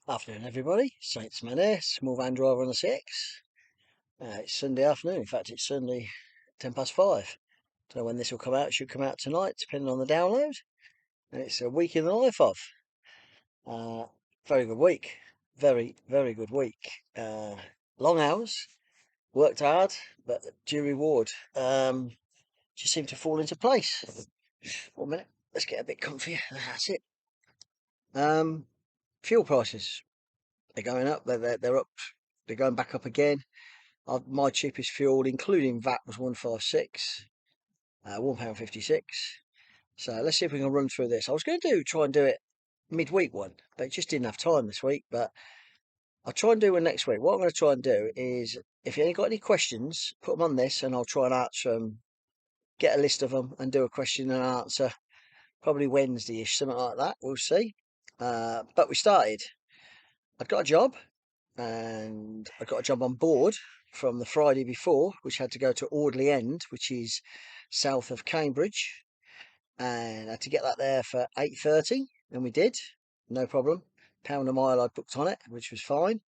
Afternoon, everybody. Saints Man here, small van driver on the 6. It's Sunday afternoon. In fact, it's Sunday 5:10. Don't know when this will come out. It should come out tonight, depending on the download. And it's a week in the life of. Uh, Very good week. Very, very good week. Long hours, worked hard, but due reward. Just seemed to fall into place. 1 minute. Let's get a bit comfier. That's it. Fuel prices. They're going up. They're up. They're going back up again. My cheapest fuel, including VAT, was 156, £1.56. So let's see if we can run through this. I was going to try and do it midweek one, but it just didn't have time this week. But I'll try and do one next week. What I'm going to try and do is, if you ain't got any questions, put them on this, and I'll try and answer them. Get a list of them and do a question and answer. Probably Wednesday-ish, something like that. We'll see. But we started. I got a job, and I got a job on board from the Friday before, which had to go to Audley End, which is south of Cambridge, and I had to get that there for 8:30, and we did, no problem. £1 a mile I'd booked on it, which was fine.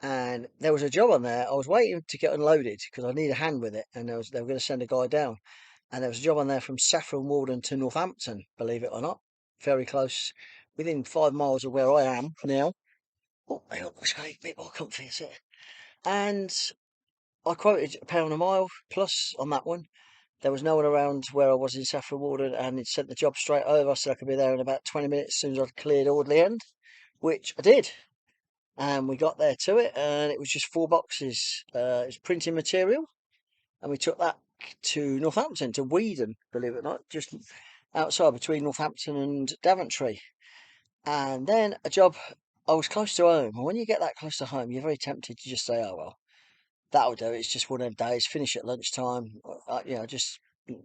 And there was a job on there. I was waiting to get unloaded because I need a hand with it, and they were going to send a guy down. And there was a job on there from Saffron Walden to Northampton, believe it or not, very close, within 5 miles of where I am now. Oh, hang on, let's get a bit more comfy, is it? And I quoted £1 a mile plus on that one. There was no one around where I was in Saffron Walden, and it sent the job straight over, so I could be there in about 20 minutes as soon as I'd cleared Audley End, which I did. And we got there to it, and it was just 4 boxes. It was printing material, and we took that to Northampton, to Weedon, believe it or not, just outside between Northampton and Daventry. And then a job, I was close to home, and when you get that close to home, you're very tempted to just say, oh well, that'll do. It's just one of them days. Finish at lunchtime, just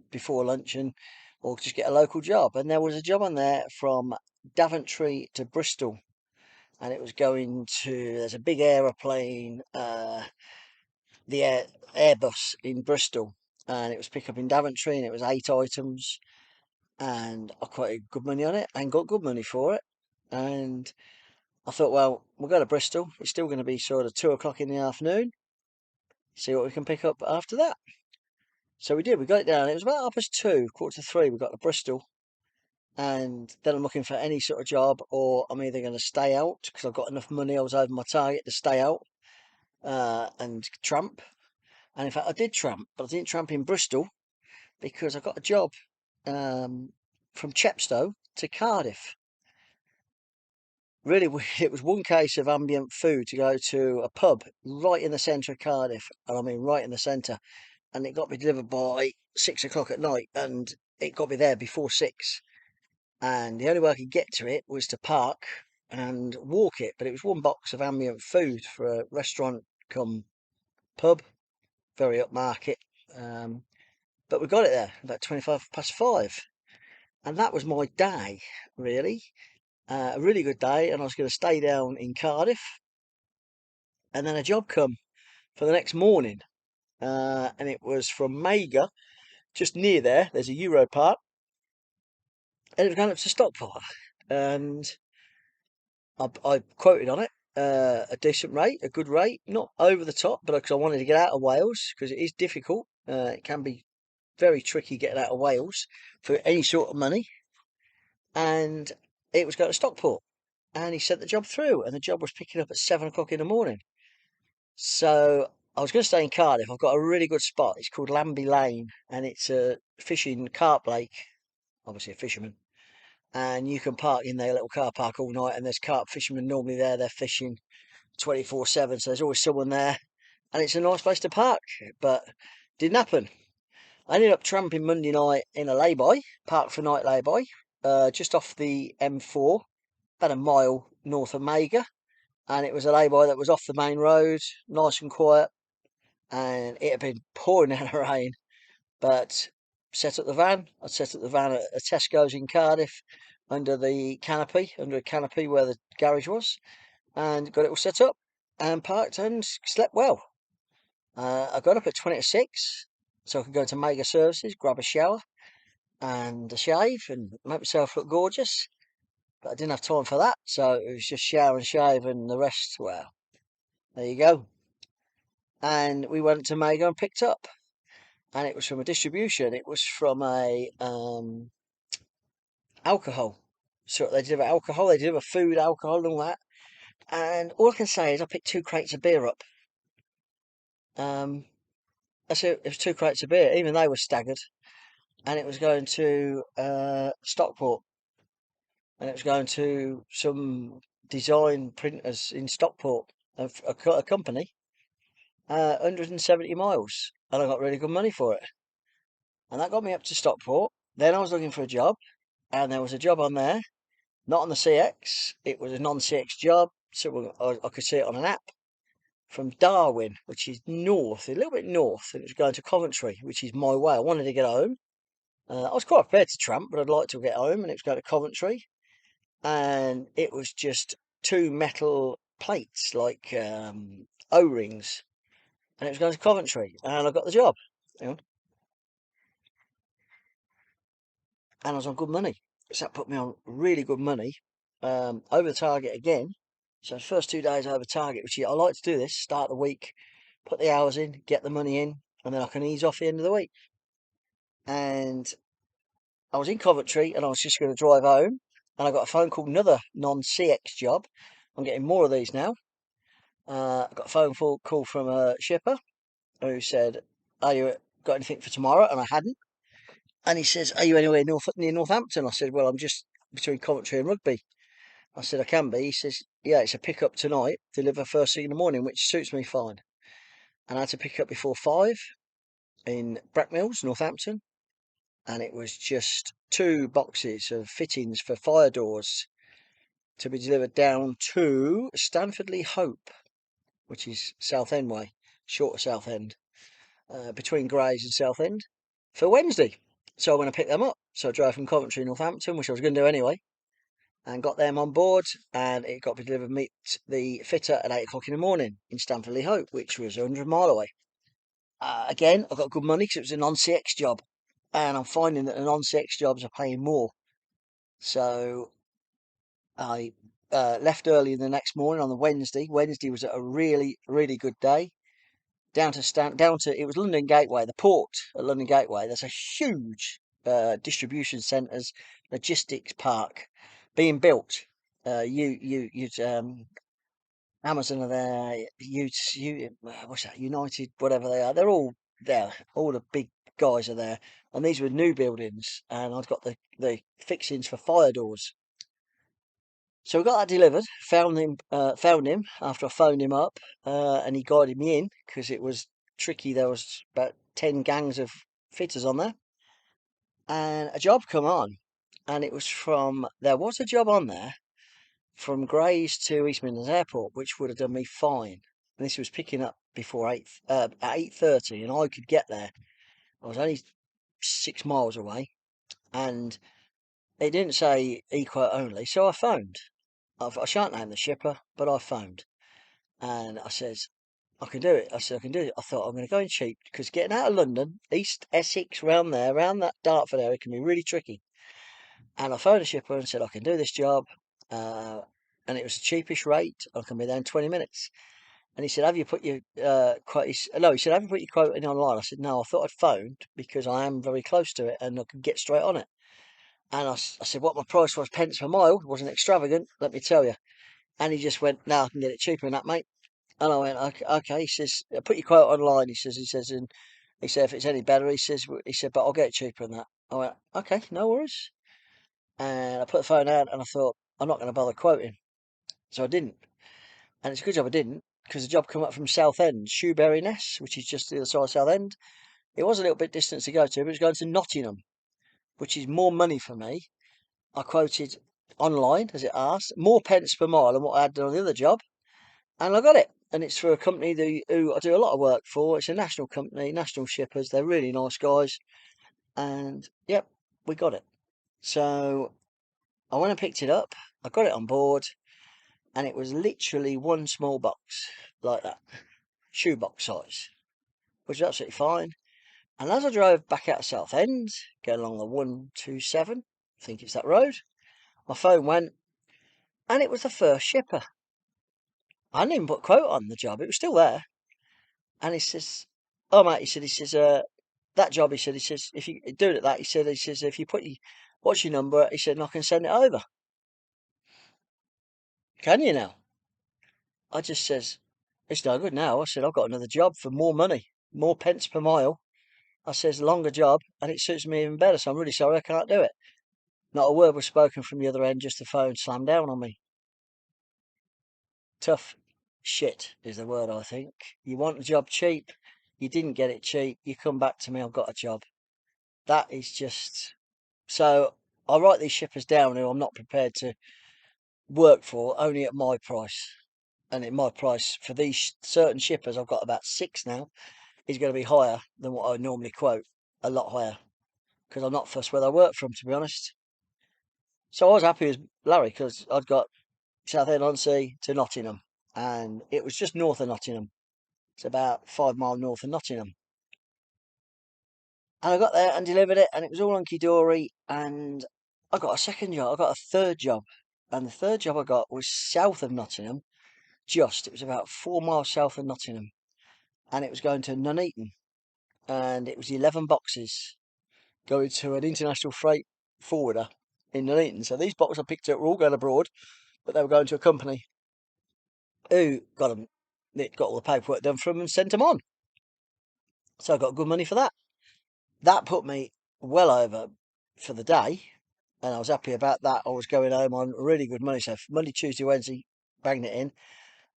before lunch, or just get a local job. And there was a job on there from Daventry to Bristol, and it was going to. There's a big aeroplane, the Airbus in Bristol, and it was pick up in Daventry, and it was 8 items, and I quoted good money on it, and got good money for it, and I thought, well, we'll go to Bristol. It's still going to be sort of 2 o'clock in the afternoon. See what we can pick up after that. So we did. We got it down. It was about 2:30, 2:45. We got to Bristol, and then I'm looking for any sort of job, or I'm either going to stay out because I've got enough money. I was over my target to stay out and tramp. And in fact, I did tramp, but I didn't tramp in Bristol because I got a job from Chepstow to Cardiff. Really, it was one case of ambient food to go to a pub right in the centre of Cardiff, and I mean right in the centre. And it got me delivered by 6 o'clock at night, and it got me there before 6. And the only way I could get to it was to park and walk it. But it was 1 box of ambient food for a restaurant come pub, very upmarket. But we got it there about 5:25, and that was my day, really. A really good day, and I was going to stay down in Cardiff. And then a job come for the next morning, and it was from Mega, just near there. There's a Euro Park, and it was going up to Stockport, and I quoted on it a decent rate, a good rate, not over the top, but because I wanted to get out of Wales, because it is difficult. It can be very tricky getting out of Wales for any sort of money, and it was going to Stockport, and he sent the job through, and the job was picking up at 7 o'clock in the morning. So I was going to stay in Cardiff. I've got a really good spot. It's called Lambie Lane, and it's a fishing carp lake. Obviously a fisherman, and you can park in their little car park all night, and there's carp fishermen normally there. They're fishing 24/7, so there's always someone there, and it's a nice place to park. But didn't happen. I ended up tramping Monday night in a lay-by, park for night lay-by, just off the M4, about a mile north of Mega, and it was a lay-by that was off the main road, nice and quiet, and it had been pouring down the rain, but set up the van. I set up the van at a Tesco's in Cardiff under a canopy where the garage was, and got it all set up and parked and slept well. I got up at 20 to 6 so I could go to Mega Services, grab a shower and a shave and make myself look gorgeous. But I didn't have time for that, so it was just shower and shave and the rest. Well, there you go. And we went to Mago and picked up, and it was from a distribution. It was from a alcohol. So they deliver alcohol, they deliver food, alcohol, and all that. And all I can say is I picked 2 crates of beer up. Um, that's it. It was 2 crates of beer. Even they were staggered, and it was going to Stockport, and it was going to some design printers in Stockport, a company, 170 miles, and I got really good money for it. And that got me up to Stockport. Then I was looking for a job, and there was a job on there, not on the CX. It was a non-CX job, so I could see it on an app from Darwin, which is north, a little bit north, and it was going to Coventry, which is my way. I wanted to get home. I was quite prepared to tramp, but I'd like to get home, and it was going to Coventry, and it was just 2 metal plates like O-rings, and it was going to Coventry, and I got the job. You know, and I was on good money. So that put me on really good money, over the target again. So the first 2 days over target, which I like to do this, start the week, put the hours in, get the money in, and then I can ease off the end of the week. And I was in Coventry and I was just going to drive home, and I got a phone call, another non-CX job. I'm getting more of these now. I got a call from a shipper who said, "Are you got anything for tomorrow?" And I hadn't. And he says, "Are you anywhere near Northampton?" I said, "Well, I'm just between Coventry and Rugby." I said, "I can be." He says, "Yeah, it's a pick up tonight, deliver first thing in the morning, which suits me fine." And I had to pick up before 5 in Brackmills, Northampton. And it was just 2 boxes of fittings for fire doors to be delivered down to Stanfordley Hope, which is Southend way, short of Southend, between Grays and Southend, for Wednesday. So I went to pick them up. So I drove from Coventry, Northampton, which I was going to do anyway, and got them on board, and it got to delivered meet the fitter at 8 o'clock in the morning in Stanfordley Hope, which was 100 mile away. Again, I got good money because it was a non-CX job, and I'm finding that the non-CX jobs are paying more. So I left early the next morning on the Wednesday. Wednesday was a really, really good day. Down to it was London Gateway, the port at London Gateway. There's a huge distribution centres, logistics park being built. Amazon are there. What's that? United, whatever they are. They're all there. All the big guys are there. And these were new buildings. And I've got the fixings for fire doors. So we got that delivered. Found him after I phoned him up, and he guided me in because it was tricky. There was about 10 gangs of fitters on there, and a job come on, and it was from. There was a job on there from Grays to East Midlands Airport, which would have done me fine. And this was picking up before at 8:30, and I could get there. I was only 6 miles away, and it didn't say equal only, so I phoned. I shan't name the shipper, but I phoned, and I says, "I can do it." I said, "I can do it." I thought, I'm going to go in cheap because getting out of London, East Essex, round there, around that Dartford area, can be really tricky. And I phoned the shipper and said, "I can do this job." Uh, and it was the cheapest rate. I can be there in 20 minutes. And he said, "Have you put your quote?" No, he said, "Have you put your quote in online?" I said, "No, I thought I'd phoned because I am very close to it and I could get straight on it." And I said, "What my price was, pence per mile, wasn't extravagant, let me tell you." And he just went, "No, I can get it cheaper than that, mate." And I went, "Okay, okay." He says, "Put your quote online." And he said, "If it's any better," he said, "but I'll get it cheaper than that." I went, "Okay, no worries." And I put the phone out and I thought, I'm not going to bother quoting. So I didn't. And it's a good job I didn't because the job come up from Southend, Shoebury Ness, which is just the other side of Southend. It was a little bit distance to go to, but it was going to Nottingham, which is more money for me. I quoted online, as it asked, more pence per mile than what I had done on the other job. And I got it. And it's for a company who I do a lot of work for. It's a national company, national shippers. They're really nice guys. And yep, we got it. So I went and picked it up. I got it on board, and it was literally one small box like that, shoebox size, which was absolutely fine. And as I drove back out of Southend, going along the 127, I think it's that road, my phone went, and it was the first shipper. I hadn't even put a quote on the job; it was still there. And he says, "Oh mate," he says, that job," he says, "if you do it at that," he says, "if you put your what's your number?" He said, "and I can send it over." Can you now? I just says, "It's no good now." I said, "I've got another job for more money, more pence per mile." I says, "Longer job, and it suits me even better. So I'm really sorry I can't do it." Not a word was spoken from the other end. Just the phone slammed down on me. Tough shit is the word, I think. You want a job cheap, you didn't get it cheap. You come back to me, I've got a job. That is just so. I write these shippers down who I'm not prepared to work for, only at my price. And at my price for these certain shippers, I've got about six now, is going to be higher than what I normally quote. A lot higher because I'm not fussed where I work from, to be honest. So I was happy with Larry because I'd got Southend-on-Sea to Nottingham, and it was just north of Nottingham. It's about 5 mile north of Nottingham. And I got there and delivered it, and it was all hunky dory. And I got a second job, I got a third job, and the third job I got was south of Nottingham. It was about 4 miles south of Nottingham, and it was going to Nuneaton, and it was 11 boxes going to an international freight forwarder in Nuneaton. So these boxes I picked up were all going abroad, but they were going to a company who got them, got all the paperwork done for them and sent them on. So I got good money for that. That put me well over for the day, and I was happy about that. I was going home on really good money. So Monday, Tuesday, Wednesday, banged it in,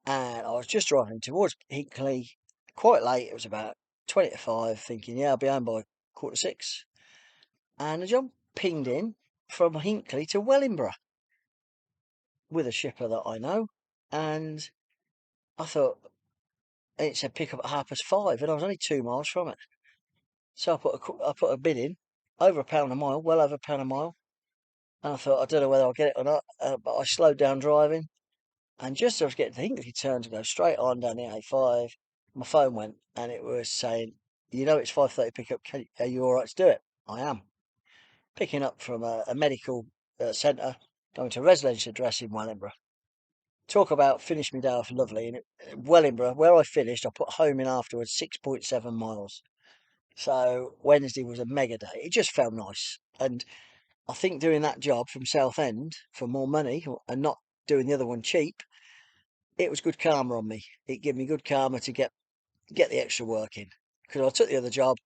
and I was just driving towards Hinkley quite late. It was about 20 to 5, thinking, yeah, I'll be home by 5:45. And a job pinged in from Hinkley to Wellingborough with a shipper that I know, and I thought it said pick up at 5:30, and I was only 2 miles from it. So I put a bid in, over £1 a mile, well over £1 a mile. And I thought, I don't know whether I'll get it or not, but I slowed down driving. And just as I was getting to Hinkley turn to go straight on down the A5, my phone went and it was saying, you know, it's 5:30 pickup. Are you all right to do it? I am. Picking up from a medical centre, going to a residential address in Wellingborough. Talk about finish me day off lovely. And Wellingborough, where I finished, I put home in afterwards 6.7 miles. So Wednesday was a mega day. It just felt nice. And I think doing that job from Southend for more money and not doing the other one cheap, it was good karma on me. It gave me good karma to get the extra work in. Because I took the other job,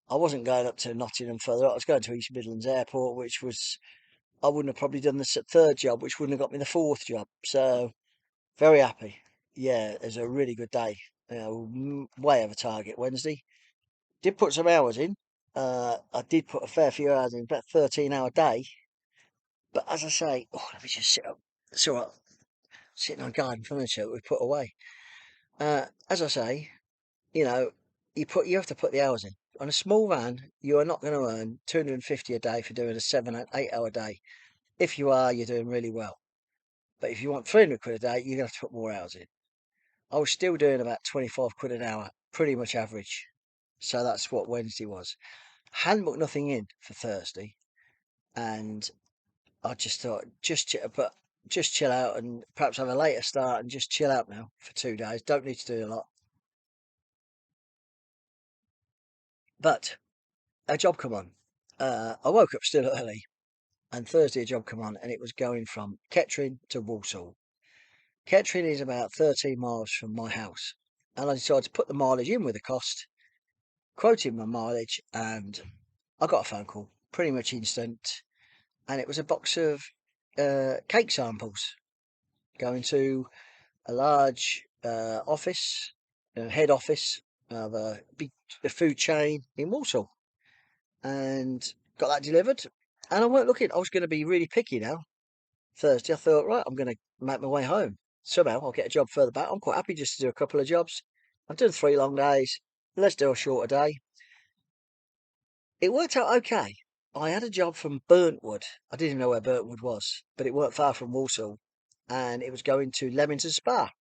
I wasn't going up to Nottingham further. I was going to East Midlands Airport, which was I wouldn't have probably done the third job, which wouldn't have got me the fourth job. So very happy. Yeah, it was a really good day. Way over target Wednesday. Did put some hours in. I did put a fair few hours in, about 13-hour day. But as I say, oh, let me just sit up. It's all right. Sitting on garden furniture that we put away. As I say, you know, you have to put the hours in. On a small van, you are not going to earn 250 a day for doing a 7 8 hour day. If you are, you're doing really well. But if you want 300 quid a day, you're going to have to put more hours in. I was still doing about 25 quid an hour, pretty much average. So that's what Wednesday was. Hadn't booked nothing in for Thursday, and I just thought, just chill out and perhaps have a later start and just chill out now for 2 days. Don't need to do a lot. But a job come on. I woke up still early, and Thursday a job come on, and it was going from Kettering to Walsall. Kettering is about 13 miles from my house, and I decided to put the mileage in with the cost, quoted my mileage, and I got a phone call pretty much instant, and it was a box of cake samples going to a large office, head office of a big food chain in Walsall, and got that delivered. And I weren't looking. I was going to be really picky now. Thursday, I thought, right, I'm going to make my way home. Somehow I'll get a job further back. I'm quite happy just to do a couple of jobs. I've done 3 long days. Let's do a shorter day. It worked out okay. I had a job from Burntwood. I didn't even know where Burntwood was, but it weren't far from Walsall, and it was going to Leamington Spa.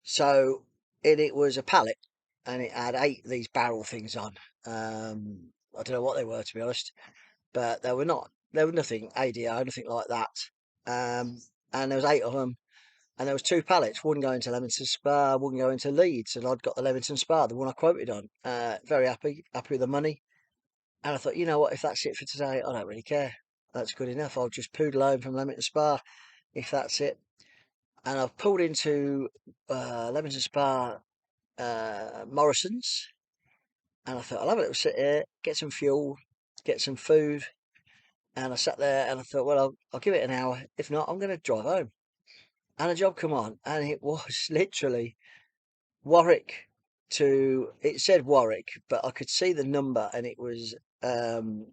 So it was a pallet, and it had 8 of these barrel things on. I don't know what they were, to be honest, but they were not. There was nothing ADR, nothing like that. and there was 8 of them, and there was 2 pallets, one going to Leamington Spa, one going to Leeds, and I'd got the Leamington Spa, the one I quoted on. Very happy with the money, and I thought, you know what, if that's it for today, I don't really care. That's good enough. I'll just poodle home from Leamington Spa if that's it. And I've pulled into Leamington Spa, Morrison's, and I thought I'll have a little sit here, get some fuel, get some food. And I sat there and I thought, well, I'll give it an hour. If not, I'm going to drive home. And a job come on, and it was literally Warwick to. It said Warwick, but I could see the number, and it was um,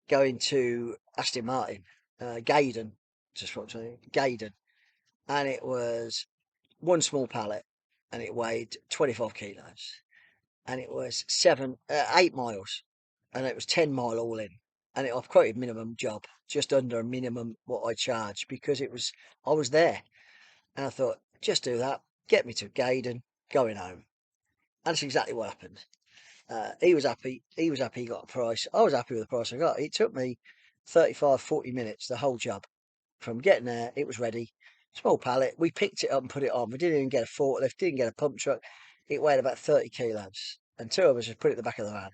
going to Aston Martin, Gaydon. Just what I'm saying, Gaydon, and it was one small pallet, and it weighed 25 kilos, and it was 8 miles, and it was 10 mile all in, and I've quoted minimum job, just under a minimum what I charge because I was there, and I thought just do that, get me to Gaydon, going home, and that's exactly what happened. He was happy. He was happy. He got a price. I was happy with the price I got. It took me 35, 40 minutes, the whole job, from getting there. It was ready. Small pallet. We picked it up and put it on. We didn't even get a forklift. Didn't get a pump truck. It weighed about 30 kilos, and 2 of us just put it in the back of the van.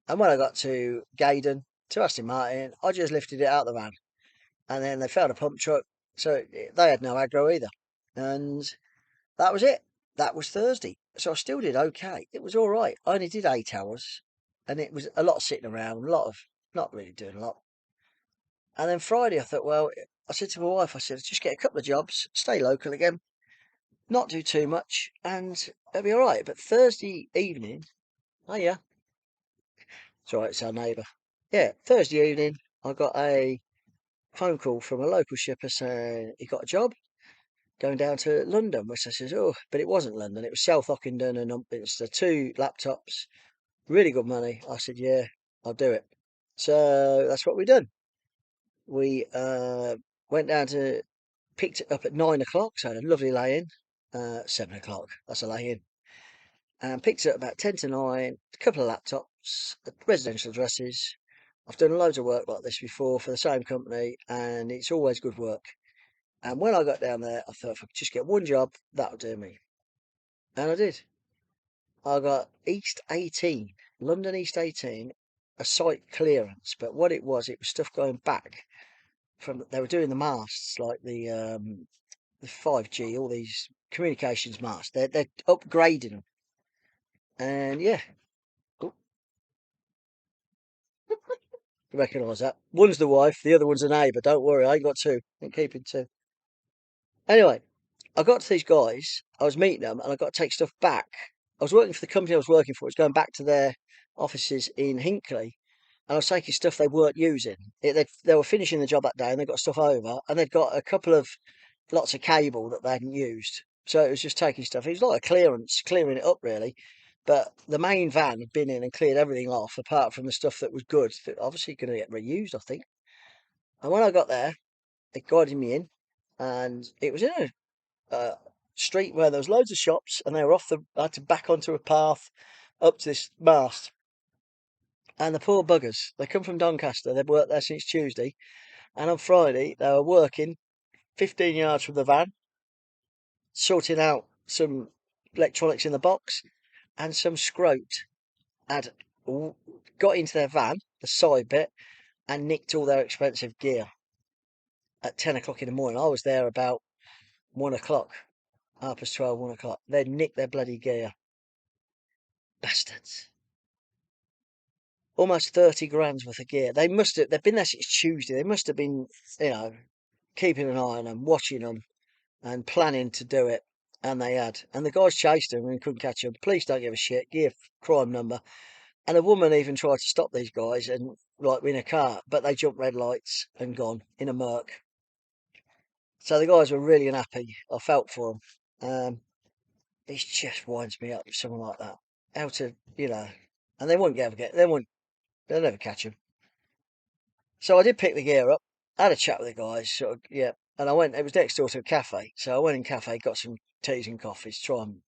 And when I got to Gaydon, to Aston Martin, I just lifted it out of the van, and then they found a pump truck, so they had no aggro either, and that was it. That was Thursday. So I still did okay. It was all right. I only did 8 hours, and it was a lot of sitting around, a lot of not really doing a lot. And then Friday, I thought, well, I said to my wife, I said, just get a couple of jobs, stay local again, not do too much, and it'll be all right. But Thursday evening, oh yeah, it's all right, it's our neighbour. Yeah, Thursday evening, I got a phone call from a local shipper saying he got a job going down to London, which I says, oh, but it wasn't London, it was South Ockendon, and it's the 2 laptops, really good money. I said, yeah, I'll do it. So that's what we done. We went down to, picked it up at 9 o'clock, so I had a lovely lay in. 7 o'clock, that's a lay in. And picked it up about 10 to 9, a couple of laptops, residential addresses. I've done loads of work like this before for the same company, and it's always good work. And when I got down there, I thought if I could just get one job, that'll do me. And I did. I got East 18, London East 18, a site clearance. But what it was stuff going back from, they were doing the masts, like the 5G, all these communications masts. They're upgrading them. And yeah, oh, you recognise that. One's the wife, the other one's a neighbour. Don't worry, I ain't got two. I'm keeping two. Anyway, I got to these guys, I was meeting them, and I got to take stuff back. I was working for the company I was working for, it was going back to their offices in Hinckley, and I was taking stuff they weren't using. They were finishing the job that day, and they got stuff over, and they'd got a couple of lots of cable that they hadn't used. So it was just taking stuff. It was like a clearance, clearing it up really. But the main van had been in and cleared everything off, apart from the stuff that was good. That obviously going to get reused, I think. And when I got there, they guided me in, and it was in a street where there was loads of shops, and they were off the. I had to back onto a path up to this mast. And the poor buggers, they come from Doncaster. They've worked there since Tuesday, and on Friday they were working 15 yards from the van, sorting out some electronics in the box, and some scrote had got into their van, the side bit, and nicked all their expensive gear at 10 o'clock in the morning. I was there about 1 o'clock, 12, 1 o'clock. They'd nicked their bloody gear. Bastards. Almost 30 grand's worth of gear. They've been there since Tuesday. They must have been, you know, keeping an eye on them, watching them, and planning to do it. And they had. And the guys chased them and couldn't catch them. Police don't give a shit. Give crime number. And a woman even tried to stop these guys and like in a car, but they jumped red lights and gone in a Merc. So the guys were really unhappy. I felt for them. It just winds me up, someone like that. How to, and they won't ever get, they'll never catch him. So I did pick the gear up. I had a chat with the guys, sort of, yeah. And I went. It was next door to a cafe, so I went in cafe, got some teas and coffees, try them.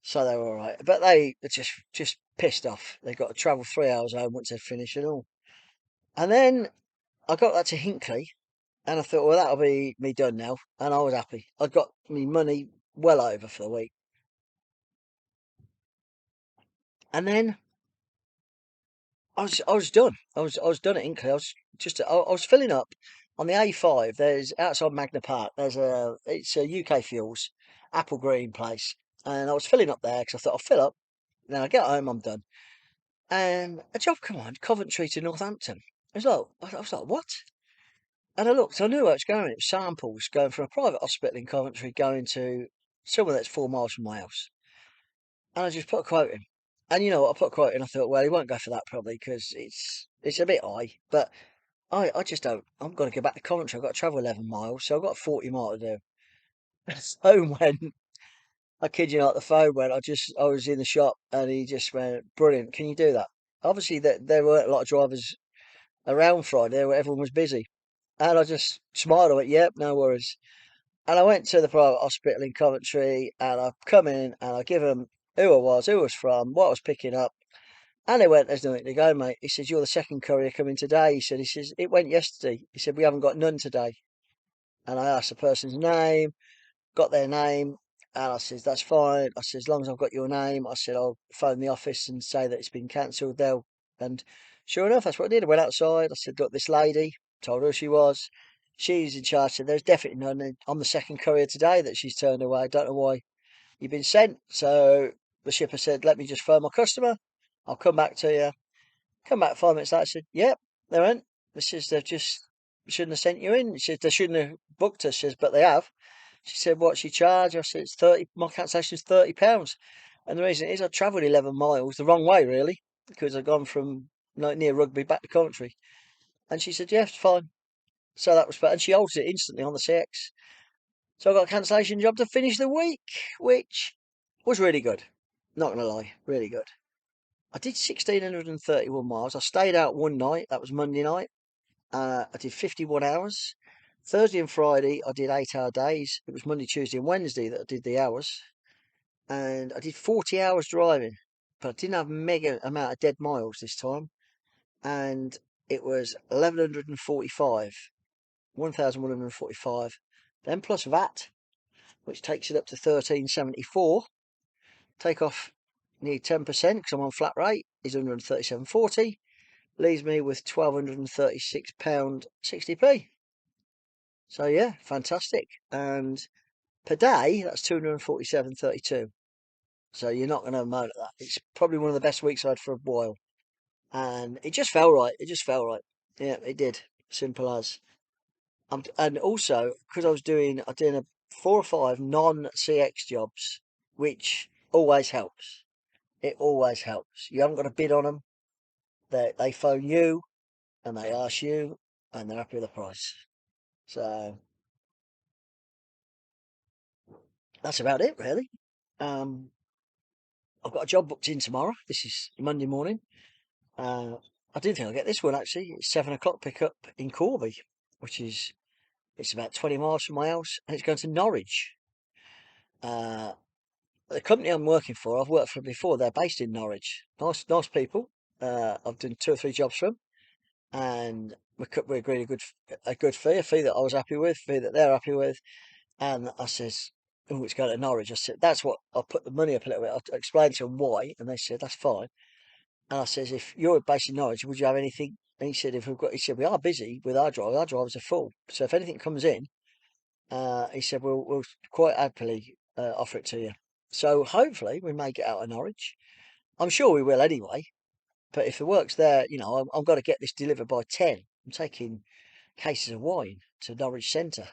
So they were all right, but they were just pissed off. They got to travel 3 hours home once they'd finished it all. And then I got that to Hinckley, And I thought, well, that'll be me done now. And I was happy. I got me money well over for the week. And then I was done. I was done at Inkley. I was filling up on the A5. There's outside Magna Park. It's a UK Fuels, Apple Green place, and I was filling up there because I thought I'll fill up. Then I get home, I'm done. And a job come on, Coventry to Northampton. I was like, what? And I looked. I knew where it's going. It was samples going from a private hospital in Coventry going to somewhere that's 4 miles from my house. And I just put a quote in. And you know what? I put a quote in. I thought, well, he won't go for that probably because it's a bit high. But I just don't. I'm going to go back to Coventry. I've got to travel 11 miles, so I've got 40 miles to do. So when I kid you not, the phone went. I was in the shop and he just went, brilliant. Can you do that? Obviously, there weren't a lot of drivers around Friday. Everyone was busy, and I just smiled. I went, yep, no worries. And I went to the private hospital in Coventry, and I come in and I give them who I was, who I was from, what I was picking up. And they went, there's nothing to go, mate. He says, you're the second courier coming today. He says, it went yesterday. He said, we haven't got none today. And I asked the person's name, got their name, and I says, that's fine. I said, as long as I've got your name, I said, I'll phone the office and say that it's been cancelled. And sure enough, that's what I did. I went outside. I said, look, this lady, told her who she was. She's in charge. Said, there's definitely none. I'm the second courier today that she's turned away. Don't know why you've been sent. So the shipper said, let me just phone my customer. I'll come back to you. Come back 5 minutes later, said, yep, they went. This says they've just shouldn't have sent you in. She said they shouldn't have booked us. She says, but they have. She said, what's she charge? I said, it's 30, my cancellation is £30. And the reason is I travelled 11 miles the wrong way, really, because I'd gone from like near Rugby back to Coventry. And she said, yeah, it's fine. So that was fine. And she altered it instantly on the CX. So I got a cancellation job to finish the week, which was really good. Not going to lie, really good. I did 1,631 miles. I stayed out one night. That was Monday night. I did 51 hours. Thursday and Friday, I did 8 hour days. It was Monday, Tuesday, and Wednesday that I did the hours. And I did 40 hours driving, but I didn't have mega amount of dead miles this time. And it was 1,145, 1,145. Then plus VAT, which takes it up to 1,374. Take off nearly 10% because I'm on flat rate, is 137.40. Leaves me with £1,236.60p. So yeah, fantastic. And per day, that's 247.32. So you're not going to moan at that. It's probably one of the best weeks I've had for a while. And it just felt right. It just felt right. Yeah, it did. Simple as. And also, because I doing a 4 or 5 non-CX jobs, which always helps. It always helps. You haven't got to bid on them. They phone you and they ask you and they're happy with the price. So that's about it, really. Um, I've got a job booked in tomorrow. This is Monday morning. Uh, I didn't think I'd get this one actually. It's 7 o'clock pickup in Corby, which is it's about 20 miles from my house, and it's going to Norwich. Uh, the company I'm working for, I've worked for before. They're based in Norwich. Nice, nice people. I've done 2 or 3 jobs for them, and we agreed a good fee, a fee that I was happy with, fee that they're happy with. And I says, oh, it's going to Norwich. I said, that's what I put the money up a little bit. I explained to them why, and they said that's fine. And I says, if you're based in Norwich, would you have anything? And he said, he said, we are busy with our drivers. Our drivers are full. So if anything comes in, he said, we'll quite happily offer it to you. So hopefully we may get out of Norwich. I'm sure we will anyway. But if the work's there, I've got to get this delivered by 10. I'm taking cases of wine to Norwich Centre.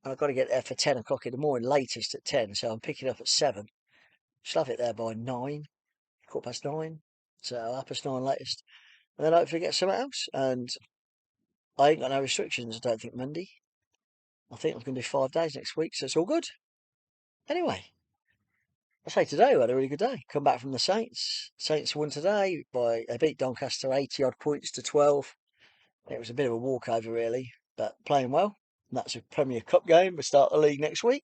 And I've got to get there for 10 o'clock in the morning, latest at 10. So I'm picking up at 7. Shall have it there by 9, 9:15. So 9:30 latest. And then hopefully get something else. And I ain't got no restrictions, I don't think, Monday. I think I'm going to do 5 days next week, so it's all good. Anyway, I say today we had a really good day. Come back from the Saints. Saints won today they beat Doncaster 80 odd points to 12. It was a bit of a walkover, really, but playing well. And that's a Premier Cup game. We start the league next week.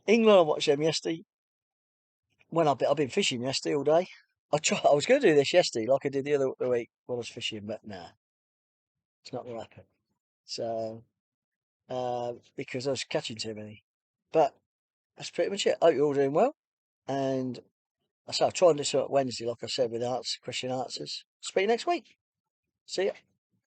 England, I watched them yesterday. I've been fishing yesterday all day. I was going to do this yesterday, like I did the other week when I was fishing, but nah, it's not going to happen. So because I was catching too many. But that's pretty much it. Hope you're all doing well. And I say I'll try and do so at Wednesday, like I said, with question answers. Speak next week. See ya.